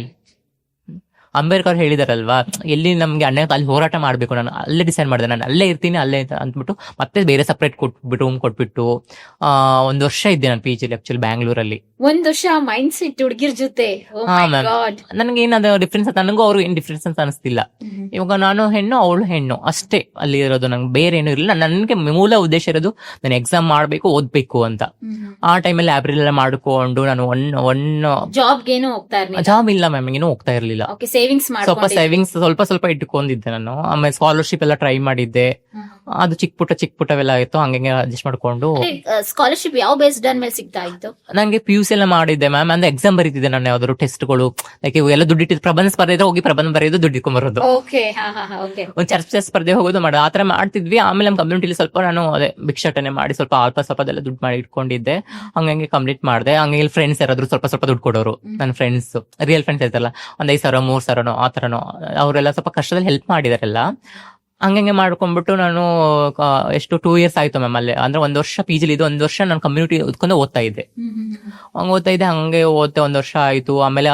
ಅಂಬೇಡ್ಕರ್ ಹೇಳಿದಾರಲ್ವಾ, ಎಲ್ಲಿ ನಮ್ಗೆ ಅನ್ಯಾಯ ಅಲ್ಲಿ ಹೋರಾಟ ಮಾಡ್ಬೇಕು, ನಾನು ಅಲ್ಲೇ ಡಿಸೈಡ್ ಮಾಡಿದೆ, ನಾನು ಅಲ್ಲೇ ಇರ್ತೀನಿ ಅಲ್ಲೇ ಅಂತ ಅಂದ್ಬಿಟ್ಟು ಮತ್ತೆ ಬೇರೆ ಸಪ್ರೇಟ್ ಕೊಟ್ಬಿಟ್ಟು ರೂಮ್ ಕೊಟ್ಬಿಟ್ಟು 1 ವರ್ಷ ಇದ್ದೆ ನಾನು PG ಆಕ್ಚುಲಿ ಬ್ಯಾಂಗ್ಳೂರಲ್ಲಿ. ಒಂದ್ ವರ್ಷ ಮೈಂಡ್ ಸೆಟ್ ಹುಡುಗಿರ್ ಜೊತೆ. Oh ಹಾ my ಮ್ಯಾಮ್, God. ನನಗೆ ಏನದು ಡಿಫ್ರೆನ್ಸ್, ನನಗೂ ಅವ್ರು ಏನ್ ಡಿಫ್ರೆನ್ಸ್ ಅಂತ ಅನಿಸ್ತಿಲ್ಲ. ಇವಾಗ ನಾನು ಹೆಣ್ಣು, ಅವಳು ಹೆಣ್ಣು ಅಷ್ಟೇ ಅಲ್ಲಿ ಇರೋದು, ನಂಗೆ ಬೇರೆ ಏನು ಇರಲಿಲ್ಲ. ನನಗೆ ಮೂಲ ಉದ್ದೇಶ ಇರೋದು ನಾನು ಎಕ್ಸಾಮ್ ಮಾಡ್ಬೇಕು, ಓದ್ಬೇಕು ಅಂತ. ಆ ಟೈಮಲ್ಲಿ ಲೈಬ್ರರಿ ಎಲ್ಲ ಮಾಡ್ಕೊಂಡು ನಾನು ಒನ್ ಜಾಬ್ಗೇನು ಹೋಗ್ತಾ ಇರ್ಲಿಲ್ಲ. ಜಾಬ್ ಇಲ್ಲ ಮ್ಯಾಮ್, ಏನೂ ಹೋಗ್ತಾ ಇರ್ಲಿಲ್ಲ. ಓಕೆ, ಸೇವಿಂಗ್ಸ್ ಸ್ವಲ್ಪ ಸೇವಿಂಗ್ಸ್ ಸ್ವಲ್ಪ ಇಟ್ಕೊಂಡಿದ್ದೆ ನಾನು. ಆಮೇಲೆ ಸ್ಕಾಲರ್ಶಿಪ್ ಎಲ್ಲ ಟ್ರೈ ಮಾಡಿದ್ದೆ, ಅದು ಚಿಕ್ಕ ಪುಟ್ಟವೆಲ್ಲ ಆಯ್ತು, ಹಂಗೆ ಅಡ್ಜಸ್ಟ್ ಮಾಡ್ಕೊಂಡು. ಸ್ಕಾಲರ್ಶಿಪ್ ಯಾವ ಬೇಸ್ಡ್ ಮೇಲೆ ಸಿಗ್ತಾ ಇತ್ತು? ನಂಗೆ PUC ಎಲ್ಲ ಮಾಡಿದ್ದೆ ಮ್ಯಾಮ್, ಅಂದ್ರೆ ಎಕ್ಸಾಮ್ ಬರೀತಿದ್ದೆ ನಾನು, ಯಾವ್ದಾದ್ರು ಟೆಸ್ಟ್ಗಳು ಲೈಕ್ ಇವೆಲ್ಲ ದುಡ್ಡಿಟ್ಟಿದ್ದು, ಪ್ರಬಂಧ ಸ್ಪರ್ಧೆ ಇದ್ರೆ ಹೋಗಿ ಪ್ರಬಂಧ ಬರೆಯೋದು, ದುಡ್ಡು ಇಟ್ಕೊಂಡ್ಬರೋದು, ಓಕೆ. ಒಂದು ಚರ್ಚೆ ಸ್ಪರ್ಧೆ ಹೋಗೋದು ಮಾಡೋದು, ಆತರ ಮಾಡ್ತಿದ್ವಿ. ಆಮೇಲೆ ನಮ್ಮ ಕಮ್ಯುನಿಟಿಲಿ ಸ್ವಲ್ಪ ನಾನು ಅದೇ ಭಿಕ್ಷಾಟನೆ ಮಾಡಿ ಸ್ವಲ್ಪ ಸ್ವಲ್ಪ ಅದೆಲ್ಲ ದುಡ್ಡು ಮಾಡಿ ಇಟ್ಕೊಂಡಿದ್ದೆ, ಹಂಗೆ ಕಂಪ್ಲೀಟ್ ಮಾಡಿದೆ. ಹಂಗೆ ಫ್ರೆಂಡ್ಸ್ ಯಾರಾದ್ರು ಸ್ವಲ್ಪ ದುಡ್ಡು ಕೊಡೋರು, ನನ್ನ ಫ್ರೆಂಡ್ಸ್, ರಿಯಲ್ ಫ್ರೆಂಡ್ಸ್ ಇರ್ತಾರಲ್ಲ, ಒಂದ್ 5,000 3,000 ಆ ತರನೋ, ಅವರೆಲ್ಲ ಸ್ವಲ್ಪ ಕಷ್ಟದಲ್ಲಿ ಹೆಲ್ಪ್ ಮಾಡಿದಾರೆಲ್ಲ. ಹಂಗೆ ಮಾಡ್ಕೊಂಡ್ಬಿಟ್ಟು ನಾನು ಎಷ್ಟು 2 years ಆಯ್ತು ಮ್ಯಾಮ್ ಅಲ್ಲೇ, ಅಂದ್ರೆ 1 ವರ್ಷ PG ಇದು, 1 ವರ್ಷ ನಾನು ಕಮ್ಯುನಿಟಿ ಓದ್ಕೊಂಡು ಓದ್ತಾ ಇದ್ದೆ. ಹಂಗೆ ಓದ್ತೆ 1 ವರ್ಷ ಆಯ್ತು. ಆಮೇಲೆ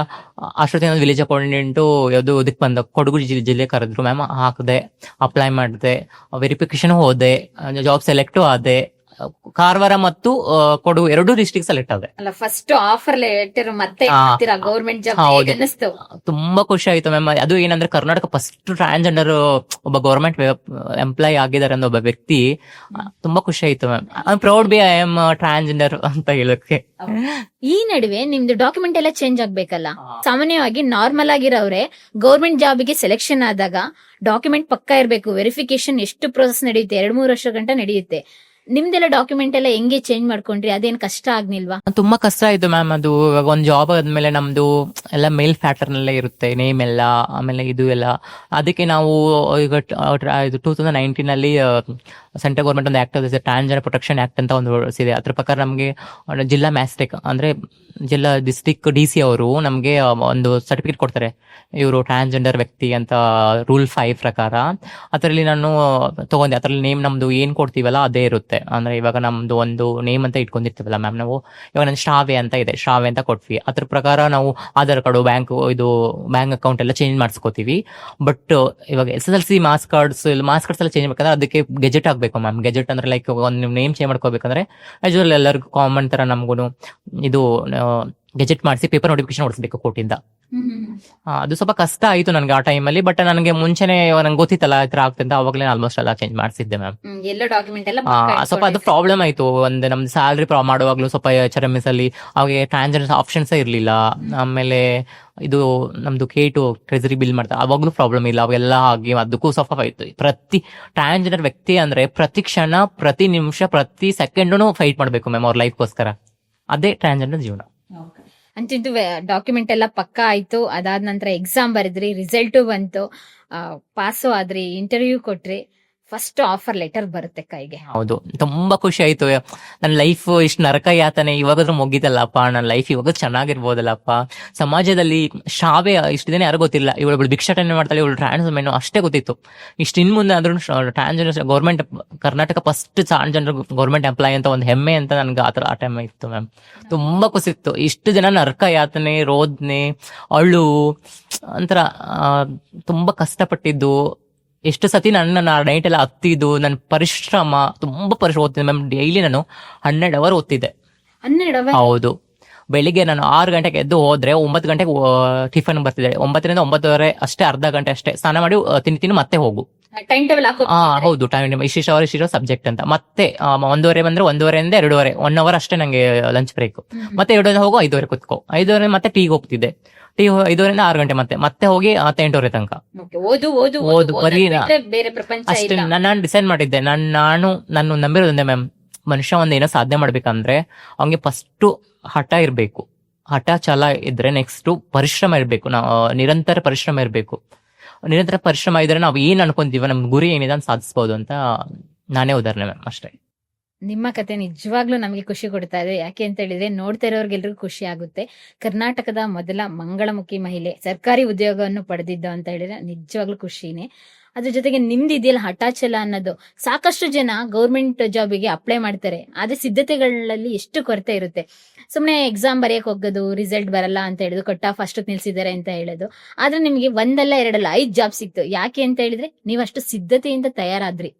ಅಷ್ಟೊತ್ತಿನ ವಿಲೇಜ್ ಅಕೌಂಟೆಂಟು ಯಾವ್ದು ಇದಕ್ಕೆ ಬಂದ, ಕೊಡಗು ಜಿಲ್ಲೆ ಕರೆದ್ರು ಮ್ಯಾಮ್, ಹಾಕಿದೆ, ಅಪ್ಲೈ ಮಾಡಿದೆ, ವೆರಿಫಿಕೇಶನ್ ಹೋದೆ, ಜಾಬ್ ಸೆಲೆಕ್ಟು ಆದೆ. ಕಾರವಾರ ಮತ್ತು ಕೊಡಗು 2 ಡಿಸ್ಟ್ರಿಕ್ಟ್ ಸೆಲೆಕ್ಟ್ ಆದೆ. ಅಲ್ಲ, ಫಸ್ಟ್ ಆಫರ್ ಲೆಟರ್ ಮತ್ತೆ ಗವರ್ಮೆಂಟ್ ಜಾಬ್ ಅನ್ನಿಸ್ತು. ತುಂಬಾ ಖುಷಿ ಆಯ್ತು ಮ್ಯಾಮ್. ಅದು ಏನಂದ್ರೆ ಕರ್ನಾಟಕ ಫಸ್ಟ್ ಟ್ರಾನ್ಸ್ಜೆಂಡರ್ ಒಬ್ಬ ಗವರ್ಮೆಂಟ್ ಎಂಪ್ಲಾಯ್ ಆಗಿದ್ದಾರೆ ಅನ್ನೋ ಒಬ್ಬ ವ್ಯಕ್ತಿ, ತುಂಬಾ ಖುಷಿ ಆಯ್ತು ma'am. I am proud B I am transgender ಅಂತ ಹೇಳಕ್ಕೆ. ಈ ನಡುವೆ ನಿಮ್ದು ಡಾಕ್ಯುಮೆಂಟ್ ಎಲ್ಲ ಚೇಂಜ್ ಆಗ್ಬೇಕಲ್ಲ. ಸಾಮಾನ್ಯವಾಗಿ ನಾರ್ಮಲ್ ಆಗಿರೋರೆ ಗೌರ್ಮೆಂಟ್ ಜಾಬ್ಗೆ ಸೆಲೆಕ್ಷನ್ ಆದಾಗ ಡಾಕ್ಯುಮೆಂಟ್ ಪಕ್ಕಾ ಇರಬೇಕು, ವೆರಿಫಿಕೇಶನ್ ಎಷ್ಟು ಪ್ರೋಸೆಸ್ ನಡೆಯುತ್ತೆ, 2-3 ವರ್ಷ ಗಂಟ ನಡೆಯುತ್ತೆ. ನಿಮ್ದೆಲ್ಲ ಡಾಕ್ಯುಮೆಂಟ್ ಎಲ್ಲ ಹೆಂಗೆ ಚೇಂಜ್ ಮಾಡ್ಕೊಂಡ್ರಿ? ಅದೇನ್ ಕಷ್ಟ ಆಗ್ನಿಲ್ವಾ? ತುಂಬಾ ಕಷ್ಟ ಆಯ್ತು ಮ್ಯಾಮ್. ಅದು ಇವಾಗ ಒಂದು ಜಾಬ್ ಆದ್ಮೇಲೆ ನಮ್ದು ಎಲ್ಲ ಮೇಲ್ ಪ್ಯಾಟರ್ನ್ ಎಲ್ಲ ಇರುತ್ತೆ, ನೇಮ್ ಎಲ್ಲ, ಆಮೇಲೆ ಇದು ಎಲ್ಲ. ಅದಕ್ಕೆ ನಾವು ಈಗ 2019 ಅಲ್ಲಿ ಸೆಂಟ್ರಲ್ ಗೌರ್ಮೆಂಟ್ ಒಂದು ಆಕ್ಟ್ ಟ್ರಾನ್ಸ್ಜೆಂಡರ್ ಪ್ರೊಟೆಕ್ಷನ್ ಆಕ್ಟ್ ಅಂತ ಒಂದು ಇದೆ. ಅದ್ರ ಪ್ರಕಾರ ನಮಗೆ ಜಿಲ್ಲಾ ಮ್ಯಾಸ್ಟೆಕ್ ಅಂದ್ರೆ ಜಿಲ್ಲಾ ಡಿಸ್ಟ್ರಿಕ್ಟ್ DC ಅವರು ನಮಗೆ ಒಂದು ಸರ್ಟಿಫಿಕೇಟ್ ಕೊಡ್ತಾರೆ, ಇವರು ಟ್ರಾನ್ಸ್ಜೆಂಡರ್ ವ್ಯಕ್ತಿ ಅಂತ, ರೂಲ್ 5 ಪ್ರಕಾರ. ಅದರಲ್ಲಿ ನಾನು ತಗೊಂಡೆ. ಅದರಲ್ಲಿ ನೇಮ್ ನಮ್ದು ಏನ್ ಕೊಡ್ತೀವಲ್ಲ ಅದೇ ಇರುತ್ತೆ. ಅಂದ್ರೆ ಇವಾಗ ನಮ್ದು ಒಂದು ನೇಮ್ ಅಂತ ಇಟ್ಕೊಂಡಿರ್ತೀವಲ್ಲ ಮ್ಯಾಮ್ ನಾವು, ಇವಾಗ ನನ್ನ ಶ್ರಾವ್ಯ ಅಂತ ಇದೆ, ಶ್ರಾವ್ಯ ಅಂತ ಕೊಟ್ವಿ. ಅದ್ರ ಪ್ರಕಾರ ನಾವು ಆಧಾರ್ ಕಾರ್ಡು, ಬ್ಯಾಂಕ್ ಅಕೌಂಟ್ ಎಲ್ಲ ಚೇಂಜ್ ಮಾಡಿಸ್ಕೋತೀವಿ. ಬಟ್ ಇವಾಗ SSLC ಮಾರ್ಕ್ಸ್ ಕಾರ್ಡ್ಸ್ ಎಲ್ಲ ಚೇಂಜ್ ಮಾಡ್ಬೇಕಂದ್ರೆ ಅದಕ್ಕೆ ಗೆಜೆಟ್ ಆಗ್ಬೇಕು ಮ್ಯಾಮ್. ಗೆಜೆಟ್ ಅಂದ್ರೆ ಲೈಕ್ ಒಂದು ನೇಮ್ ಚೇಂಜ್ ಮಾಡ್ಕೋಬೇಕಂದ್ರೆ ಯೂಶುವಲ್ ಎಲ್ಲರಿಗೂ ಕಾಮನ್ ತರ ನಮಗೂ ಇದು ಗೆಜೆಟ್ ಮಾಡಿಸಿ ಪೇಪರ್ ನೋಟಿಫಿಕೇಶನ್ ಹೊಡಿಸ್ಬೇಕು ಕೋರ್ಟಿಂದ. ಅದು ಸ್ವಲ್ಪ ಕಷ್ಟ ಆಯ್ತು ನನಗೆ ಆ ಟೈಮಲ್ಲಿ. ಬಟ್ ನನಗೆ ಮುಂಚೆನೆ ನಂಗೆ ಗೊತ್ತಿತ್ತಲ್ಲ ಈ ತರ ಆಗ್ತಂತ, ಅವಾಗಲೇ ಆಲ್ಮೋಸ್ಟ್ ಎಲ್ಲ ಚೇಂಜ್ ಮಾಡಿಸಿದ್ದೆ ಮ್ಯಾಮ್. ಎಲ್ಲ ಡಾಕ್ಯುಮೆಂಟ್ ಎಲ್ಲ ಸ್ವಲ್ಪ ಅದು ಪ್ರಾಬ್ಲಮ್ ಆಯ್ತು. ಒಂದು ನಮ್ದು ಸ್ಯಾಲ್ರಿ ಮಾಡುವಾಗ್ಲೂ ಸ್ವಲ್ಪ HRMS ಅಲ್ಲಿ ಅವಾಗ ಟ್ರಾನ್ಸ್ಜೆಂಡರ್ ಆಪ್ಷನ್ಸ್ ಇರ್ಲಿಲ್ಲ. ಆಮೇಲೆ ಇದು ನಮ್ದು K2 ಟ್ರೆಜರಿ ಬಿಲ್ ಮಾಡ್ತಾರೆ, ಅವಾಗ್ಲೂ ಪ್ರಾಬ್ಲಮ್ ಇಲ್ಲ. ಅವೆಲ್ಲ ಆಗಿ ಅದಕ್ಕೂ ಸ್ವಲ್ಪ ಆಯ್ತು. ಪ್ರತಿ ಟ್ರಾನ್ಸ್ಜೆಂಡರ್ ವ್ಯಕ್ತಿ ಅಂದ್ರೆ ಪ್ರತಿ ಕ್ಷಣ, ಪ್ರತಿ ನಿಮಿಷ, ಪ್ರತಿ ಸೆಕೆಂಡ್ ಫೈಟ್ ಮಾಡ್ಬೇಕು ಮ್ಯಾಮ್ ಅವ್ರ ಲೈಫ್ಗೋಸ್ಕರ. ಅದೇ ಟ್ರಾನ್ಸ್ಜೆಂಡರ್ ಜೀವನ. ಅಂತಿಂತೂ ಡಾಕ್ಯುಮೆಂಟ್ ಎಲ್ಲ ಪಕ್ಕಾ ಆಯ್ತು. ಅದಾದ ನಂತರ ಎಕ್ಸಾಮ್ ಬರೆದ್ರಿ, ರಿಸಲ್ಟ್ ಬಂತು, ಪಾಸು ಆದ್ರಿ, ಇಂಟರ್ವ್ಯೂ ಕೊಟ್ರಿ, ಫಸ್ಟ್ ಆಫರ್ ಲೆಟರ್ ಬರುತ್ತೆ ಕೈಗೆ. ಹೌದು, ತುಂಬಾ ಖುಷಿ ಆಯ್ತು. ನನ್ನ ಲೈಫ್ ಇಷ್ಟು ನರಕ ಯಾತನೆ ಇವಾಗಾದ್ರೂ ಮುಗಿತಲ್ಲಪ್ಪ, ನನ್ನ ಲೈಫ್ ಇವಾಗ ಚೆನ್ನಾಗಿರ್ಬೋದಲ್ಲಪ್ಪ. ಸಮಾಜದಲ್ಲಿ ಶ್ರಾವ್ಯ ಇಷ್ಟು ದಿನ ಯಾರು ಗೊತ್ತಿಲ್ಲ, ಇವಳು ಭಿಕ್ಷಾಟನೆ ಮಾಡ್ತಾಳೆ, ಇವಳು ಟ್ರಾನ್ಸ್ಮೆನ್ ಅಷ್ಟೇ ಗೊತ್ತಿತ್ತು. ಇಷ್ಟು ಇನ್ ಮುಂದೆ ಆದ್ರೂ transgender government Karnataka first transgender government employee ಅಂತ ಒಂದು ಹೆಮ್ಮೆ ಅಂತ ನನ್ಗೆ ಆ ಟೈಮ್ ಇತ್ತು ಮ್ಯಾಮ್. ತುಂಬಾ ಖುಷಿ ಇತ್ತು. ಇಷ್ಟು ಜನ ನರಕ ಯಾತನೆ, ರೋದನೆ, ಅಳು ಒಂಥರ ತುಂಬಾ ಕಷ್ಟಪಟ್ಟಿದ್ದು, ಎಷ್ಟು ಸತಿ ನನ್ನ ನೈಟ್ ಎಲ್ಲ ಹತ್ತಿದ್ದು, ನನ್ನ ಪರಿಶ್ರಮ ತುಂಬಾ ಓದ್ತಿದ್ದೆ ಮ್ಯಾಮ್. ಡೈಲಿ ನಾನು 12 hour ಓದ್ತಿದ್ದೆ. 12 hour? ಹೌದು. ಬೆಳಿಗ್ಗೆ ನಾನು 6 ಗಂಟೆಗೆ ಎದ್ದು ಹೋದ್ರೆ 9 ಗಂಟೆಗೆ ಟಿಫನ್ ಬರ್ತಿದೆ. 9ರಿಂದ 9:30 ಅಷ್ಟೇ, ಅರ್ಧ ಗಂಟೆ ಅಷ್ಟೇ ಸ್ನಾನ ಮಾಡಿ ತಿಂತೀನಿ, ಮತ್ತೆ ಹೋಗು. ಟೈಮ್ ಟೇಬಲ್ ಹೌದು, ಟೈಮ್ ಇಷ್ಟಿಷ್ಟು ಸಬ್ಜೆಕ್ಟ್ ಅಂತ. ಮತ್ತೆ 1:30 ಬಂದ್ರೆ 1:30 2:30 1 hour ಅಷ್ಟೇ ನಂಗೆ ಲಂಚ್ ಬ್ರೇಕ್. ಮತ್ತೆ 2 ಹೋಗು, 5:00 ಕೂತ್ಕೋ. 5:00 ಮತ್ತೆ ಟೀಗೆ ಹೋಗ್ತಿದ್ದೆ. 5:00ರಿಂದ 6 ಗಂಟೆ ಮತ್ತೆ ಹೋಗಿ 8:00 ತನಕ ಓದು ಬರೀ ಅಷ್ಟೇ. ನಾನು ಡಿಸೈಡ್ ಮಾಡಿದ್ದೆ, ನಾನು ನಂಬಿರೋದಂದೆ ಮ್ಯಾಮ್, ಮನುಷ್ಯ ಏನೋ ಸಾಧನೆ ಮಾಡ್ಬೇಕಂದ್ರೆ ಅವ್ನಿಗೆ ಫಸ್ಟ್ ಹಠ ಇರ್ಬೇಕು. ಹಠ ಛಲ ಇದ್ರೆ ನೆಕ್ಸ್ಟ್ ಪರಿಶ್ರಮ ಇರ್ಬೇಕು. ನಿರಂತರ ಪರಿಶ್ರಮ ಇರ್ಬೇಕು. ನಿರಂತರ ಪರಿಶ್ರಮ ಇದ್ರೆ ನಾವು ಏನ್ ಅನ್ಕೊಂತೀವ, ನಮ್ ಗುರಿ ಏನಿದೆ ಅಂತ ಸಾಧಿಸಬಹುದು ಅಂತ ನಾನೇ ಉದಾಹರಣೆ ಮ್ಯಾಮ್ ಅಷ್ಟೇ. ನಿಮ್ಮ ಕತೆ ನಿಜವಾಗ್ಲೂ ನಮಗೆ ಖುಷಿ ಕೊಡ್ತಾ ಇದೆ. ಯಾಕೆ ಅಂತ ಹೇಳಿದ್ರೆ ನೋಡ್ತಾ ಇರೋರ್ಗೆಲ್ರಿಗೂ ಖುಷಿ ಆಗುತ್ತೆ. ಕರ್ನಾಟಕದ ಮೊದಲ ಮಂಗಳಮುಖಿ ಮಹಿಳೆ ಸರ್ಕಾರಿ ಉದ್ಯೋಗವನ್ನು ಪಡೆದಿದ್ದು ಅಂತ ಹೇಳಿದ್ರೆ ನಿಜವಾಗ್ಲೂ ಖುಷಿನೇ. ಅದ್ರ ಜೊತೆಗೆ ನಿಮ್ದು ಇದೆಯಲ್ಲ ಹಠಾಚಲ ಅನ್ನೋದು, ಸಾಕಷ್ಟು ಜನ ಗೌರ್ಮೆಂಟ್ ಜಾಬಿಗೆ ಅಪ್ಲೈ ಮಾಡ್ತಾರೆ, ಆದ್ರೆ ಸಿದ್ಧತೆಗಳಲ್ಲಿ ಎಷ್ಟು ಕೊರತೆ ಇರುತ್ತೆ. ಸುಮ್ನೆ ಎಕ್ಸಾಮ್ ಬರೆಯಕ್ ಹೋಗೋದು, ರಿಸಲ್ಟ್ ಬರಲ್ಲ ಅಂತ ಹೇಳುದು, ಕಟ್ ಆಫ್ ಅಷ್ಟಕ್ಕೆ ನಿಲ್ಸಿದ್ದಾರೆ ಅಂತ ಹೇಳೋದು. ಆದ್ರೆ ನಿಮ್ಗೆ ಒಂದಲ್ಲ ಎರಡಲ್ಲ 5 ಜಾಬ್ ಸಿಕ್ತು. ಯಾಕೆ ಅಂತ ಹೇಳಿದ್ರೆ ನೀವು ಅಷ್ಟು ಸಿದ್ಧತೆಯಿಂದ ತಯಾರಾದ್ರಿ.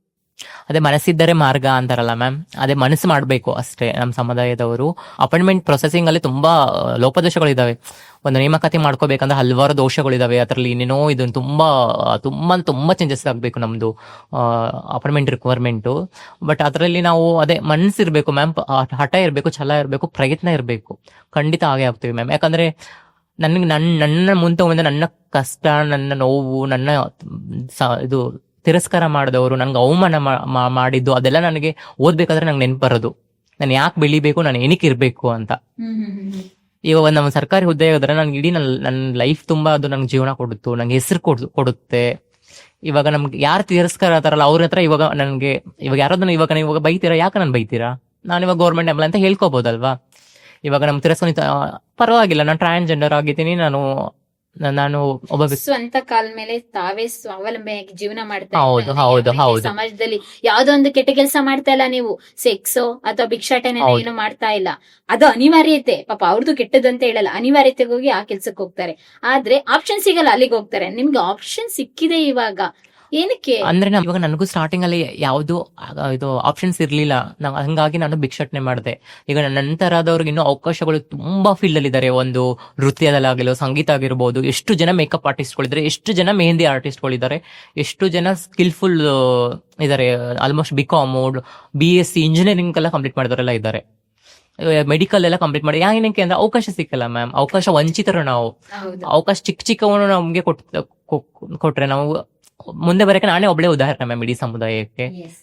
ಅದೇ ಮನಸ್ಸಿದ್ದರೆ ಮಾರ್ಗ ಅಂತಾರಲ್ಲ ಮ್ಯಾಮ್, ಅದೇ ಮನಸ್ಸು ಮಾಡಬೇಕು ಅಷ್ಟೇ. ನಮ್ಮ ಸಮುದಾಯದವರು ಅಪಾಯಿಂಟ್ಮೆಂಟ್ ಪ್ರೊಸೆಸಿಂಗ್ ಅಲ್ಲಿ ತುಂಬಾ ಲೋಪದೋಷಗಳಿದಾವೆ. ಒಂದು ನೇಮಕಾತಿ ಮಾಡ್ಕೋಬೇಕಂದ್ರೆ ಹಲವಾರು ದೋಷಗಳಿದಾವೆ. ಅದರಲ್ಲಿ ಇನ್ನೇನೋ ಇದನ್ನು ತುಂಬಾ ತುಂಬಾ ತುಂಬಾ ಚೇಂಜಸ್ ಆಗಬೇಕು ನಮ್ದು ಅಪಾಯಿಂಟ್ಮೆಂಟ್ ರಿಕ್ವೈರ್ಮೆಂಟು. ಬಟ್ ಅದರಲ್ಲಿ ನಾವು ಅದೇ ಮನಸ್ಸಿರ್ಬೇಕು ಮ್ಯಾಮ್, ಹಠ ಇರಬೇಕು, ಛಲ ಇರಬೇಕು, ಪ್ರಯತ್ನ ಇರಬೇಕು. ಖಂಡಿತ ಹಾಗೆ ಆಗ್ತೀವಿ ಮ್ಯಾಮ್. ಯಾಕಂದ್ರೆ ನನಗೆ ನನ್ನ ಮುಂದೆ ನನ್ನ ಕಷ್ಟ, ನನ್ನ ನೋವು, ನನ್ನ ಇದು ತಿರಸ್ಕಾರ ಮಾಡಿದವರು, ನಂಗೆ ಅವಮಾನ ಮಾಡಿದ್ದು, ಅದೆಲ್ಲ ನನಗೆ ಓದ್ಬೇಕಾದ್ರೆ ನಂಗೆ ನೆನ್ಪು ಬರೋದು. ನಾನು ಯಾಕೆ ಬೆಳಿಬೇಕು, ನಾನು ಏನಕ್ಕೆ ಇರ್ಬೇಕು ಅಂತ. ಇವಾಗ ನಮ್ಮ ಸರ್ಕಾರಿ ಹುದ್ದೆ ಆಗಿದ್ರೆ ನನ್ಗೆ ಇಡೀ ನನ್ನ ಲೈಫ್ ತುಂಬಾ ಅದು ನಂಗೆ ಜೀವನ ಕೊಡುತ್ತು, ನಂಗೆ ಹೆಸರು ಕೊಡುತ್ತೆ. ಇವಾಗ ನಮ್ಗೆ ಯಾರು ತಿರಸ್ಕಾರ ಆತಾರಲ್ಲ ಅವ್ರ ಹತ್ರ ಇವಾಗ ನನಗೆ ಇವಾಗ ಯಾರಾದ್ರೂ ಇವಾಗ ಬೈತೀರಾ, ಯಾಕೆ ನಾನು ಬೈತೀರಾ, ನಾನು ಇವಾಗ ಗೌರ್ಮೆಂಟ್ ಎಂಪ್ಲಾಯ್ ಅಂತ ಹೇಳ್ಕೋಬಹುದಲ್ವಾ. ಇವಾಗ ನಮ್ಗೆ ತಿರಸ್ಕಾರ ಪರವಾಗಿಲ್ಲ, ನಾನು ಟ್ರಾನ್ಸ್ಜೆಂಡರ್ ಆಗಿದ್ದೀನಿ, ನಾನು ಒಬ್ಬ ಸ್ವಂತ ಕಾಲ ಮೇಲೆ ತಾವೇ ಸ್ವಾವಲಂಬಿಯಾಗಿ ಜೀವನ ಮಾಡ್ತಾ ಹೌದು, ಇದ್ದಾರೆ. ಹೌದು, ಯಾವತ್ತೇ ಹೌದು. ಸಮಾಜದಲ್ಲಿ ಯಾವ್ದೋ ಒಂದು ಕೆಟ್ಟ ಕೆಲಸ ಮಾಡ್ತಾ ಇಲ್ಲ ನೀವು, ಸೆಕ್ಸೋ ಅಥವಾ ಭಿಕ್ಷಾಟನೆ ಹೌದು. ಏನು ಮಾಡ್ತಾ ಇಲ್ಲ. ಅದು ಅನಿವಾರ್ಯತೆ, ಪಾಪ ಅವ್ರದ್ದು ಕೆಟ್ಟದ್ದು ಅಂತ ಹೇಳಲ್ಲ, ಅನಿವಾರ್ಯತೆಗೆ ಹೋಗಿ ಆ ಕೆಲ್ಸಕ್ಕೆ ಹೋಗ್ತಾರೆ. ಆದ್ರೆ ಆಪ್ಷನ್ ಸಿಗಲ್ಲ, ಅಲ್ಲಿಗೆ ಹೋಗ್ತಾರೆ. ನಿಮ್ಗೆ ಆಪ್ಷನ್ ಸಿಕ್ಕಿದೆ ಇವಾಗ, ಏನಕ್ಕೆ ಅಂದ್ರೆ ಇವಾಗ ನನಗೂ ಸ್ಟಾರ್ಟಿಂಗ್ ಅಲ್ಲಿ ಯಾವ್ದು ಇದು ಆಪ್ಷನ್ಸ್ ಇರ್ಲಿಲ್ಲ. ಹಂಗಾಗಿ ನಾನು ಭಿಕ್ಷಾಟನೆ ಮಾಡಿದೆ. ಈಗ ನಂತರದವ್ರಿಗೆ ಇನ್ನೂ ಅವಕಾಶಗಳು ತುಂಬಾ ಫೀಲ್ಡ್ ಅಲ್ಲಿ ಇದಾರೆ. ಒಂದು ನೃತ್ಯದಲ್ಲಾಗಲಿ, ಸಂಗೀತ ಆಗಿರ್ಬೋದು. ಎಷ್ಟು ಜನ ಮೇಕಪ್ ಆರ್ಟಿಸ್ಟ್ಗಳಿದ್ದಾರೆ, ಎಷ್ಟು ಜನ ಮೆಹಂದಿ ಆರ್ಟಿಸ್ಟ್ಗಳಿದ್ದಾರೆ, ಎಷ್ಟು ಜನ ಸ್ಕಿಲ್ಫುಲ್ ಇದಾರೆ. ಆಲ್ಮೋಸ್ಟ್ BCom, BSc ಇಂಜಿನಿಯರಿಂಗ್ ಎಲ್ಲ ಕಂಪ್ಲೀಟ್ ಮಾಡಿದವರೆಲ್ಲ ಇದ್ದಾರೆ. ಮೆಡಿಕಲ್ ಎಲ್ಲ ಕಂಪ್ಲೀಟ್ ಮಾಡಿ. ಏನಕ್ಕೆ ಅಂದ್ರೆ ಅವಕಾಶ ಸಿಕ್ಕಲ್ಲ ಮ್ಯಾಮ್, ಅವಕಾಶ ವಂಚಿತರು ನಾವು. ಹೌದು. ಅವಕಾಶ ಚಿಕ್ಕವನು ನಮ್ಗೆ ಕೊಟ್ರೆ ನಾವು ಮುಂದೆ ಬರಕ್ಕೆ ನಾನೇ ಒಬ್ಳೆ ಉದಾಹರಣೆ ಮ್ಯಾಮ್ ಇಡೀ ಸಮುದಾಯಕ್ಕೆ. Yes.